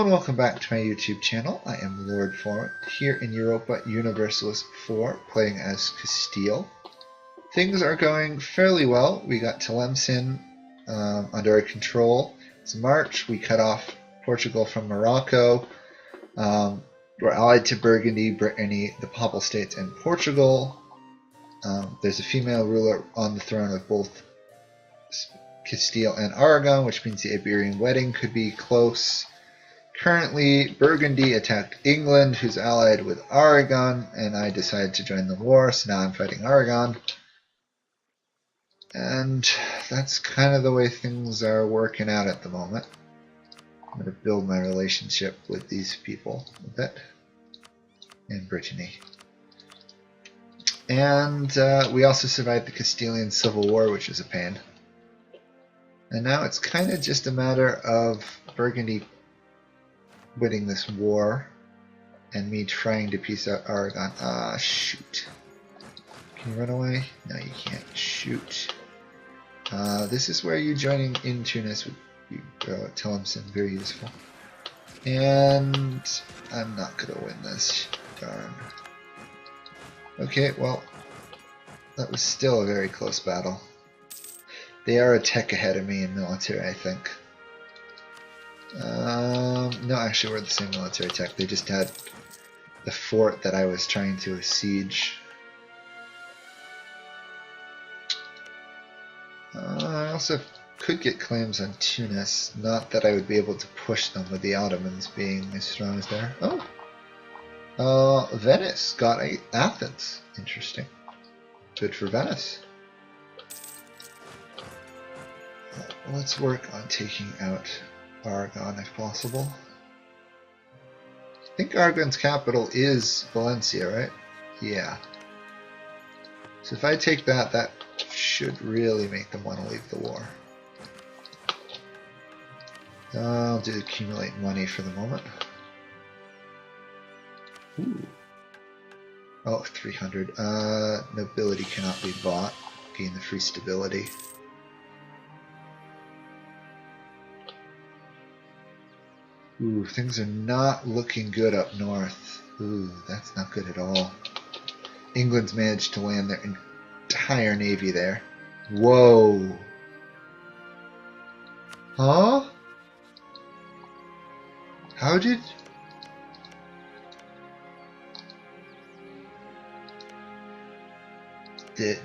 and welcome back to my YouTube channel. I am Lord Forwind, here in Europa Universalis 4, playing as Castile. Things are going fairly well. We got Tlemcen under our control. It's March. We cut off Portugal from Morocco. We're allied to Burgundy, Brittany, the Papal States, and Portugal. There's a female ruler on the throne of both Castile and Aragon, which means the Iberian wedding could be close. Currently, Burgundy attacked England, who's allied with Aragon, and I decided to join the war, so now I'm fighting Aragon. And that's kind of the way things are working out at the moment. I'm going to build my relationship with these people a bit, and Brittany. And we also survived the Castilian Civil War, which was a pain. And now it's kind of just a matter of Burgundy winning this war and me trying to peace out Aragon. Ah, shoot. Can you run away? No, you can't. Shoot. This is where you joining in Tunis would be Tlemcen, very useful. And I'm not going to win this. Darn. Okay, well, that was still a very close battle. They are a tech ahead of me in military, I think. No, actually we're the same military tech. They just had the fort that I was trying to siege. I also could get claims on Tunis. Not that I would be able to push them with the Ottomans being as strong as they are. Oh! Venice got Athens. Interesting. Good for Venice. Let's work on taking out Aragon if possible. I think Aragon's capital is Valencia, right? Yeah. So if I take that, that should really make them want to leave the war. I'll do accumulate money for the moment. Ooh. Oh, 300. Nobility cannot be bought. Gain the free stability. Ooh, things are not looking good up north. Ooh, that's not good at all. England's managed to land their entire navy there. Whoa. Huh? How did...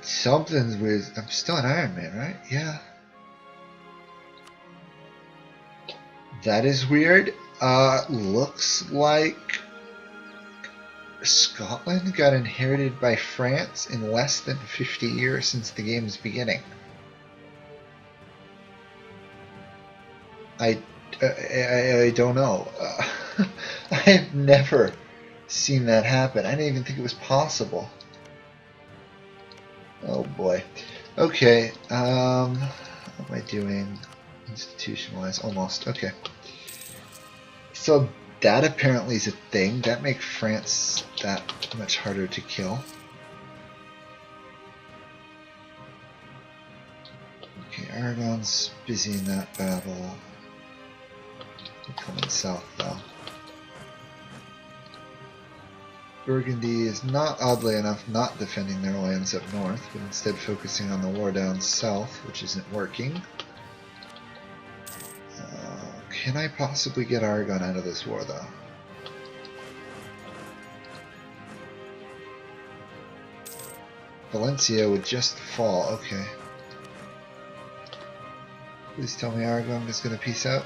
Something's weird. I'm still an Iron Man, right? Yeah. That is weird. Looks like Scotland got inherited by France in less than 50 years since the game's beginning. I don't know. I have never seen that happen. I didn't even think it was possible. Oh boy. Okay. How am I doing? Institutionalized, almost. Okay. So that apparently is a thing. That makes France that much harder to kill. Okay, Aragon's busy in that battle. They're coming south though. Burgundy is not, oddly enough, not defending their lands up north, but instead focusing on the war down south, which isn't working. Can I possibly get Aragon out of this war, though? Valencia would just fall. Okay. Please tell me Aragon is going to peace out.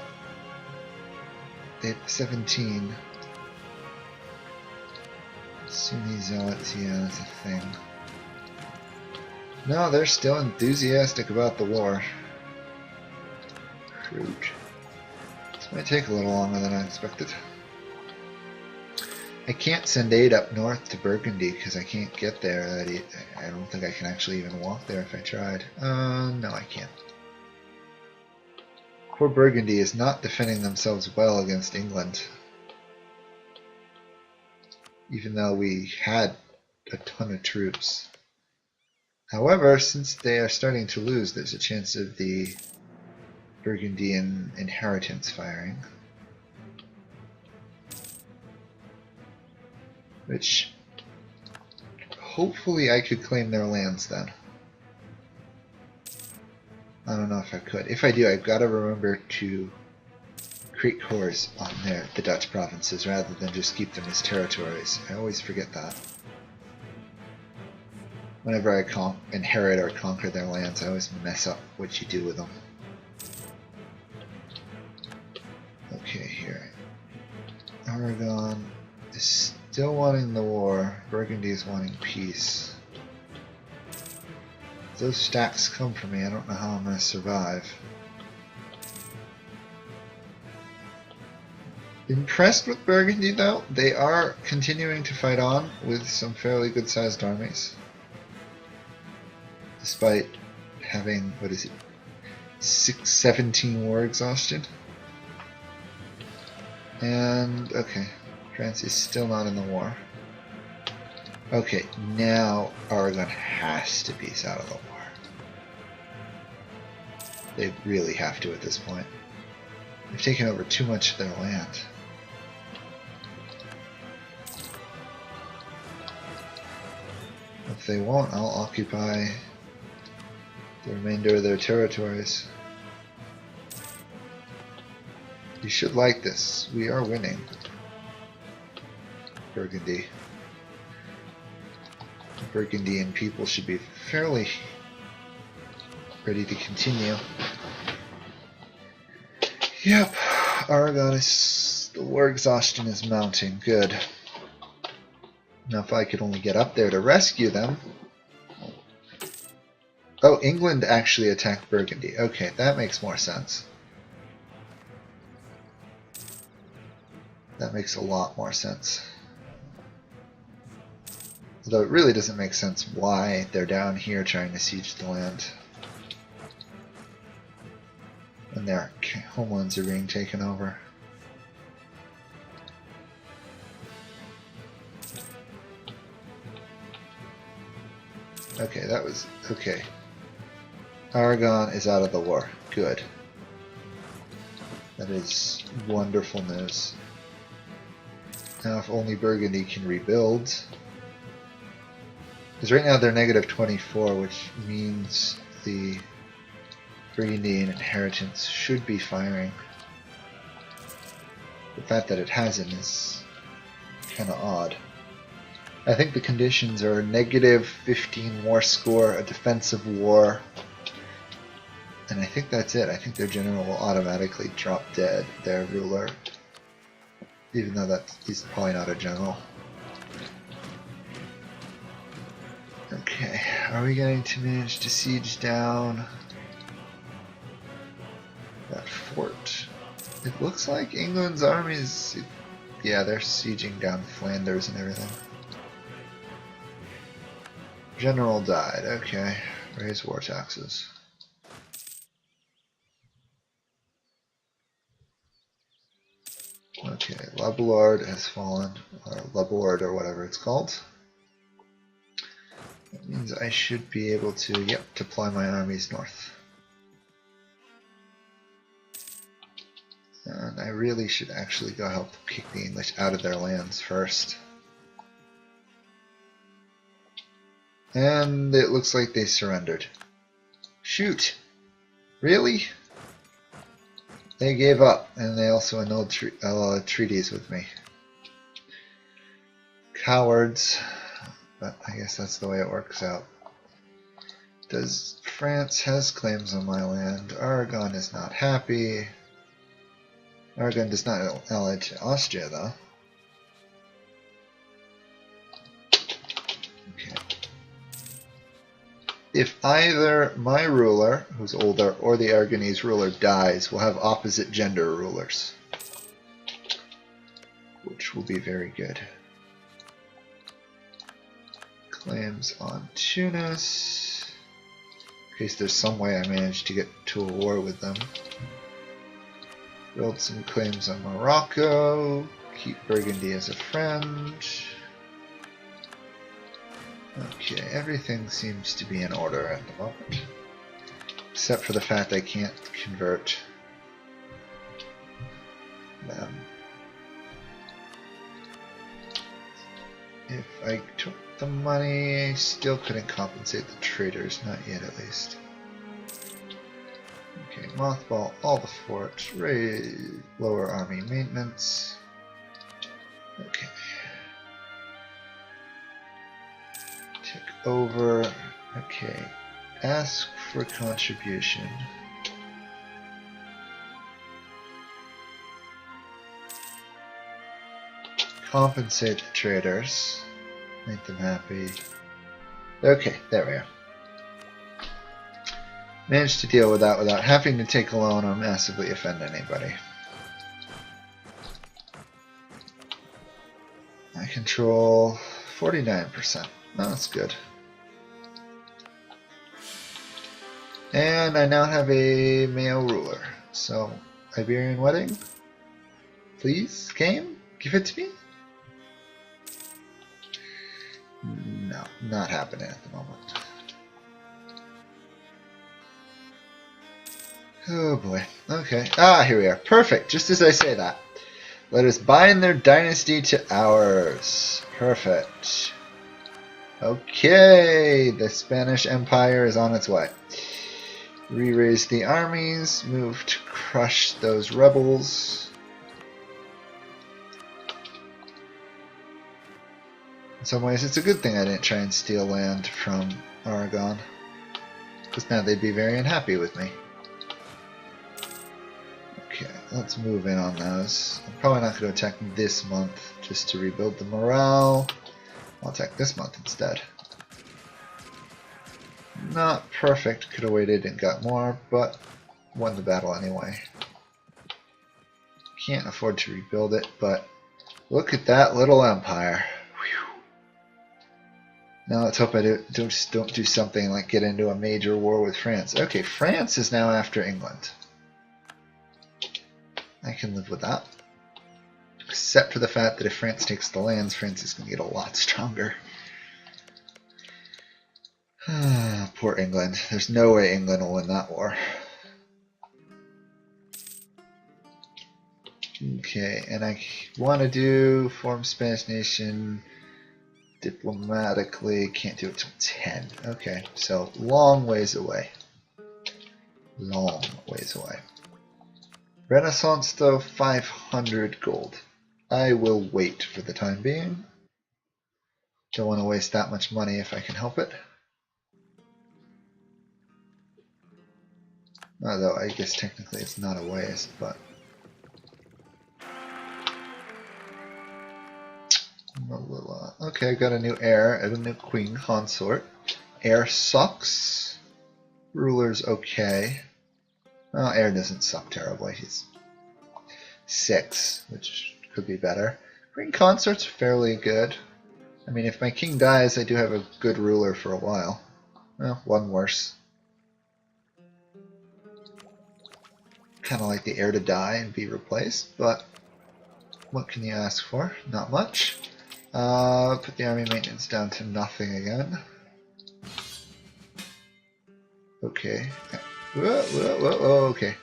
Ep.17. Sunni Zealots, yeah, that's a thing. No, they're still enthusiastic about the war. Crude. This might take a little longer than I expected. I can't send aid up north to Burgundy because I can't get there. I don't think I can actually even walk there if I tried. No, I can't. Poor Burgundy is not defending themselves well against England. Even though we had a ton of troops. However, since they are starting to lose, there's a chance of the Burgundian inheritance firing. which hopefully I could claim their lands then. I don't know if I could. If I do, I've got to remember to create cores on the Dutch provinces rather than just keep them as territories. I always forget that. Whenever I inherit or conquer their lands, I always mess up what you do with them. Okay, here. Aragon is still wanting the war. Burgundy is wanting peace. If those stacks come for me, I don't know how I'm going to survive. Impressed with Burgundy though. They are continuing to fight on with some fairly good sized armies. Despite having, what is it, 17 war exhaustion. And, okay, France is still not in the war. Okay, now Aragon has to piece out of the war. They really have to at this point. They've taken over too much of their land. If they won't, I'll occupy the remainder of their territories. You should like this. We are winning. Burgundy. The Burgundian people should be fairly ready to continue. Yep, Aragon is... the war exhaustion is mounting. Good. Now if I could only get up there to rescue them... Oh, England actually attacked Burgundy. Okay, that makes more sense. That makes a lot more sense. Although it really doesn't make sense why they're down here trying to siege the land. And their homelands are being taken over. Okay, that was... okay. Aragon is out of the war. Good. That is wonderful news. Now if only Burgundy can rebuild. Because right now they're negative 24, which means the Burgundian inheritance should be firing. The fact that it hasn't is kind of odd. I think the conditions are negative 15 war score, a defensive war, and I think that's it. I think their general will automatically drop dead, their ruler, even though he's probably not a general. Okay, are we going to manage to siege down that fort? It looks like England's armies, yeah, they're sieging down Flanders and everything. General died, okay. Raise war taxes. Okay, La Boulard has fallen, or La Boulard or whatever it's called. That means I should be able to, yep, deploy my armies north. And I really should actually go help kick the English out of their lands first. And it looks like they surrendered. Shoot! Really? They gave up, and they also annulled treaties with me. Cowards. But I guess that's the way it works out. France has claims on my land. Aragon is not happy. Aragon does not ally to Austria, though. Okay. If either my ruler, who's older, or the Aragonese ruler dies, we'll have opposite gender rulers, which will be very good. Claims on Tunis, in case there's some way I managed to get to a war with them. Build some claims on Morocco, keep Burgundy as a friend. Okay, everything seems to be in order at the moment, except for the fact I can't convert them. if I took the money, I still couldn't compensate the traders, not yet at least. Okay, mothball all the forts, raise lower army maintenance. Okay. Take over. Okay. Ask for contribution. Compensate the traders. Make them happy. Okay, there we are. Managed to deal with that without having to take a loan or massively offend anybody. I control 49%. Oh, that's good. And I now have a male ruler. So, Iberian wedding? Please, game? Give it to me? No, not happening at the moment. Oh boy. Okay. Ah, here we are. Perfect. Just as I say that. Let us bind their dynasty to ours. Perfect. Okay. The Spanish Empire is on its way. Re-raise the armies. Move to crush those rebels. In some ways, it's a good thing I didn't try and steal land from Aragon. Because now they'd be very unhappy with me. Okay, let's move in on those. I'm probably not going to attack this month just to rebuild the morale. I'll attack this month instead. Not perfect, could have waited and got more, but won the battle anyway. Can't afford to rebuild it, but look at that little empire. Whew. Now let's hope I don't do something like get into a major war with France. Okay, France is now after England. I can live with that. Except for the fact that if France takes the lands, France is going to get a lot stronger. Poor England. There's no way England will win that war. Okay, and I want to do form Spanish nation diplomatically. Can't do it till 10. Okay, so long ways away. Long ways away. Renaissance though, 500 gold. I will wait for the time being. Don't want to waste that much money if I can help it. Although I guess technically it's not a waste, but okay, I got a new heir and a new queen consort. Heir sucks. Ruler's okay. Well, heir doesn't suck terribly. He's 6, which could be better. Queen consort's fairly good. I mean, if my king dies, I do have a good ruler for a while. Well, one worse. Kind of like the heir to die and be replaced, but what can you ask for? Not much. Put the army maintenance down to nothing again. Okay. Whoa, okay.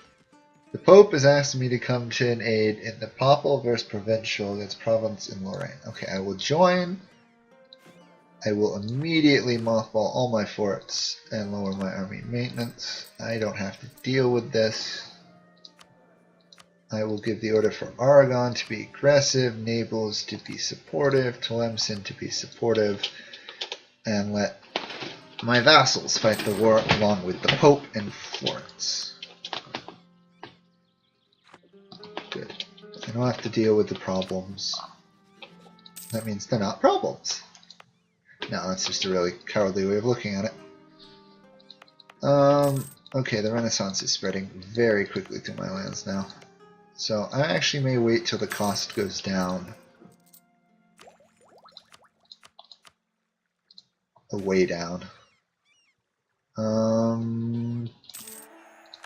The Pope has asked me to come to an aid in the Papal versus Provincial against Provence in Lorraine. Okay, I will join. I will immediately mothball all my forts and lower my army maintenance. I don't have to deal with this. I will give the order for Aragon to be aggressive, Naples to be supportive, Tlemcen to be supportive, and let my vassals fight the war along with the Pope and Florence. Good. I don't have to deal with the problems. That means they're not problems. No, that's just a really cowardly way of looking at it. Okay, the Renaissance is spreading very quickly through my lands now. So I actually may wait till the cost goes down. Way down.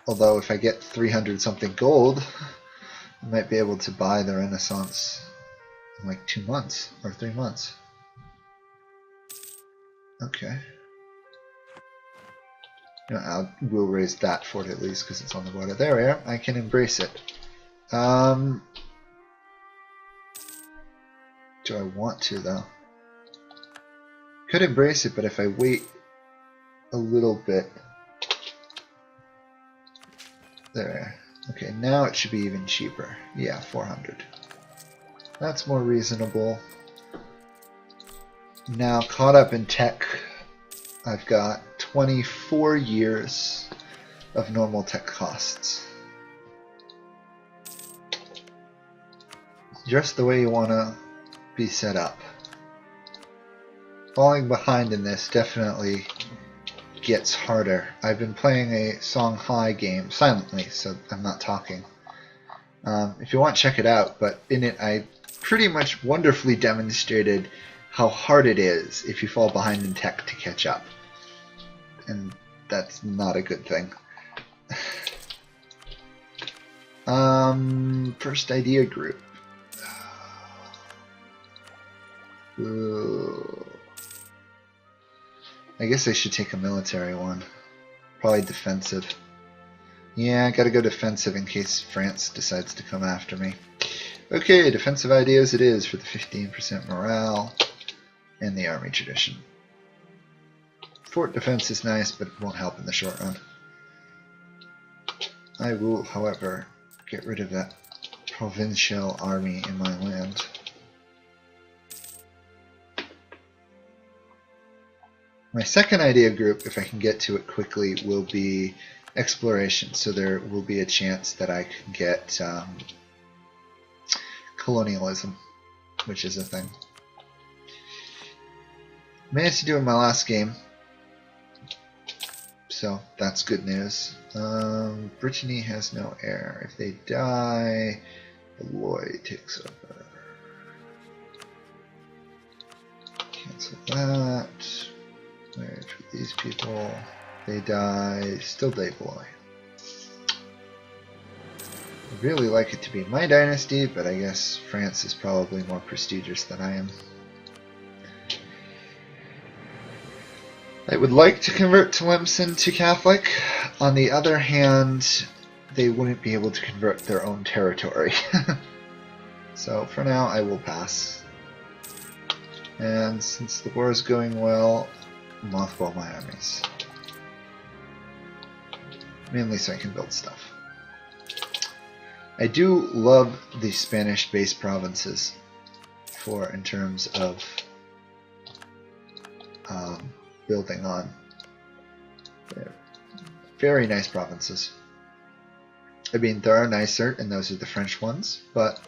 Although if I get 300 something gold, I might be able to buy the Renaissance in like 2 months or 3 months. Okay. I will raise that fort at least because it's on the border. There we are. I can embrace it. Do I want to though? Could embrace it, but if I wait a little bit... There. Okay, now it should be even cheaper. Yeah, 400. That's more reasonable. Now, caught up in tech, I've got 24 years of normal tech costs. Just the way you want to be set up. Falling behind in this definitely gets harder. I've been playing a Songhai game silently, so I'm not talking. If you want, check it out, but in it I pretty much wonderfully demonstrated how hard it is if you fall behind in tech to catch up. And that's not a good thing. First idea group. Ooh. I guess I should take a military one. Probably defensive. Yeah, I gotta go defensive in case France decides to come after me. Okay, defensive ideas it is for the 15% morale and the army tradition. Fort defense is nice, but it won't help in the short run. I will, however, get rid of that provincial army in my land. My second idea group, if I can get to it quickly, will be exploration. So there will be a chance that I can get colonialism, which is a thing. Managed to do it in my last game, so that's good news. Brittany has no heir. If they die, Lloyd takes over. Cancel that. Marriage with these people. They die. Still Dave Loy. I'd really like it to be my dynasty, but I guess France is probably more prestigious than I am. I would like to convert Tlemcen to Catholic. On the other hand, they wouldn't be able to convert their own territory. So for now, I will pass. And since the war is going well, mothball my armies. Mainly so I can build stuff. I do love the Spanish-based provinces in terms of building on. They're very nice provinces. I mean, there are nicer, and those are the French ones, but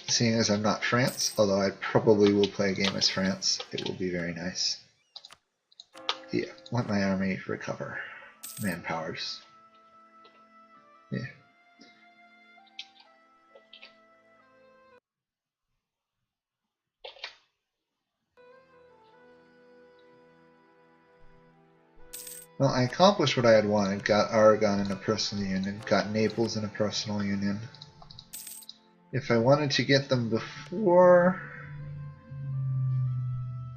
seeing as I'm not France, although I probably will play a game as France, it will be very nice. Yeah, let my army recover. Manpowers. Yeah. Well, I accomplished what I had wanted. Got Aragon in a personal union. Got Naples in a personal union. If I wanted to get them before,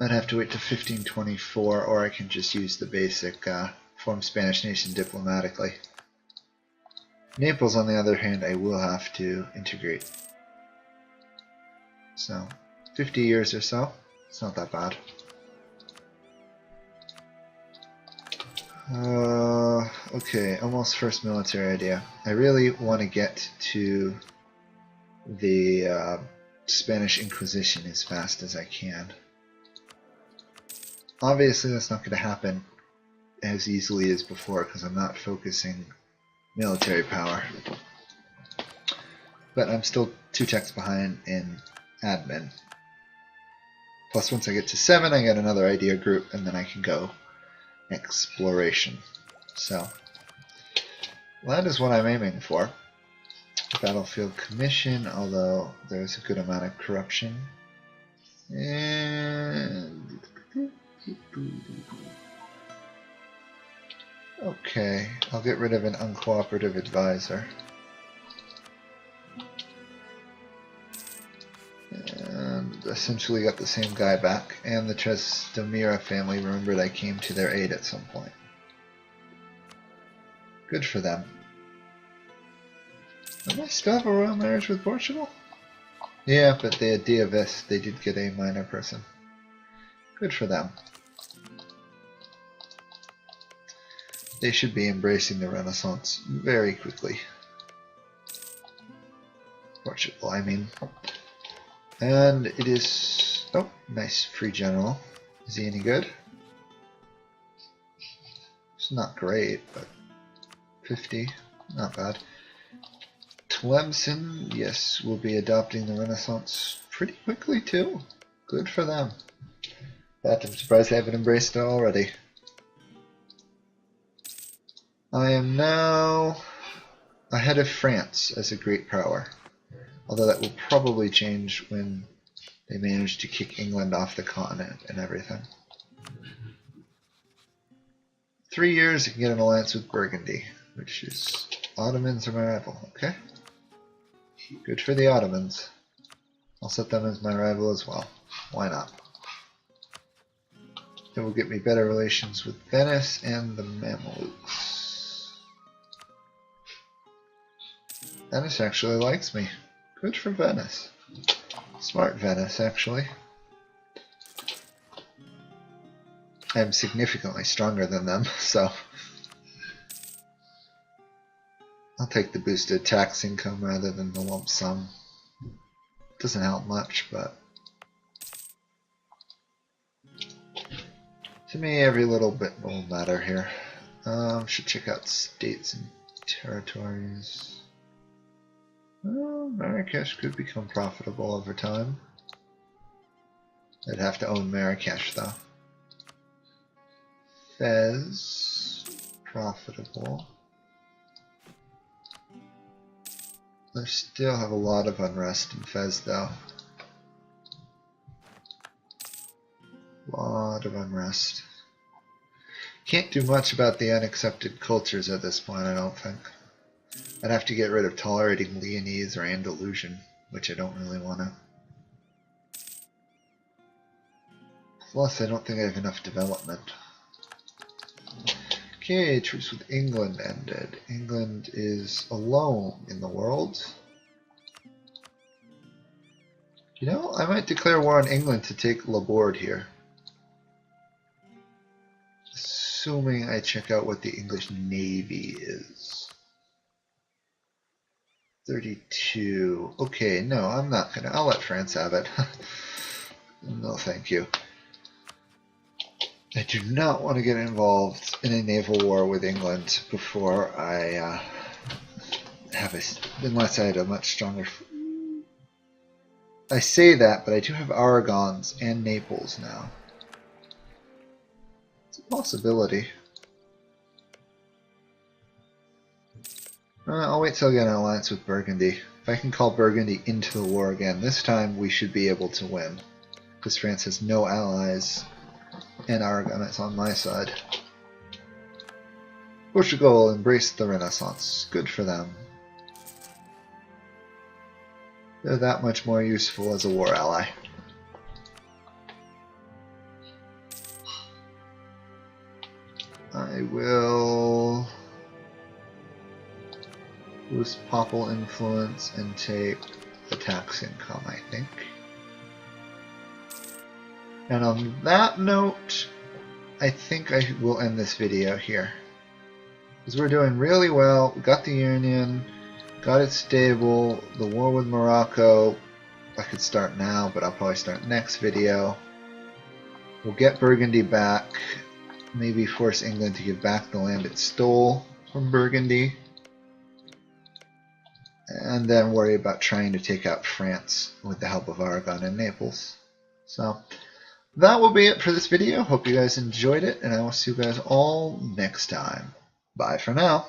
I'd have to wait to 1524, or I can just use the basic form Spanish nation diplomatically. Naples, on the other hand, I will have to integrate. So, 50 years or so. It's not that bad. Okay, almost first military idea. I really want to get to the Spanish Inquisition as fast as I can. Obviously that's not going to happen as easily as before because I'm not focusing military power. But I'm still 2 techs behind in admin. Plus once I get to 7 I get another idea group and then I can go exploration. So that is what I'm aiming for. Battlefield Commission, although there's a good amount of corruption. And okay, I'll get rid of an uncooperative advisor. And essentially got the same guy back. And the Trastamira family remembered I came to their aid at some point. Good for them. Do I still have a royal marriage with Portugal? Yeah, but they had Diavis. They did get a minor person. Good for them. They should be embracing the Renaissance very quickly. Portugal, I mean. And it is... oh, nice free general. Is he any good? It's not great, but 50, not bad. Tlemcen, yes, will be adopting the Renaissance pretty quickly too. Good for them. But I'm surprised they haven't embraced it already. I am now ahead of France as a great power. Although that will probably change when they manage to kick England off the continent and everything. 3 years I can get an alliance with Burgundy, which is... Ottomans are my rival, okay? Good for the Ottomans. I'll set them as my rival as well. Why not? It will get me better relations with Venice and the Mamelukes. Venice actually likes me. Good for Venice. Smart Venice, actually. I'm significantly stronger than them, so I'll take the boosted tax income rather than the lump sum. Doesn't help much, but to me every little bit will matter here. Should check out states and territories. Well, Marrakesh could become profitable over time. I'd have to own Marrakesh though. Fez, profitable. I still have a lot of unrest in Fez though. Lot of unrest. Can't do much about the unaccepted cultures at this point, I don't think. I'd have to get rid of tolerating Leonese or Andalusian, which I don't really want to. Plus, I don't think I have enough development. Okay, truce with England ended. England is alone in the world. You know, I might declare war on England to take Laborde here. Assuming I check out what the English Navy is. 32. Okay, no, I'm not gonna. I'll let France have it. No, thank you. I do not want to get involved in a naval war with England before I have a... unless I had a much stronger... I say that, but I do have Aragons and Naples now. It's a possibility. I'll wait till I get an alliance with Burgundy. If I can call Burgundy into the war again, this time we should be able to win. Because France has no allies, and Aragon is on my side. Portugal embraced the Renaissance. Good for them. They're that much more useful as a war ally. I will boost Papal influence and take the tax income, I think. And on that note, I think I will end this video here. Because we're doing really well. We got the Union, got it stable. The war with Morocco, I could start now, but I'll probably start next video. We'll get Burgundy back. Maybe force England to give back the land it stole from Burgundy. And then worry about trying to take out France with the help of Aragon and Naples. So that will be it for this video. Hope you guys enjoyed it, and I will see you guys all next time. Bye for now.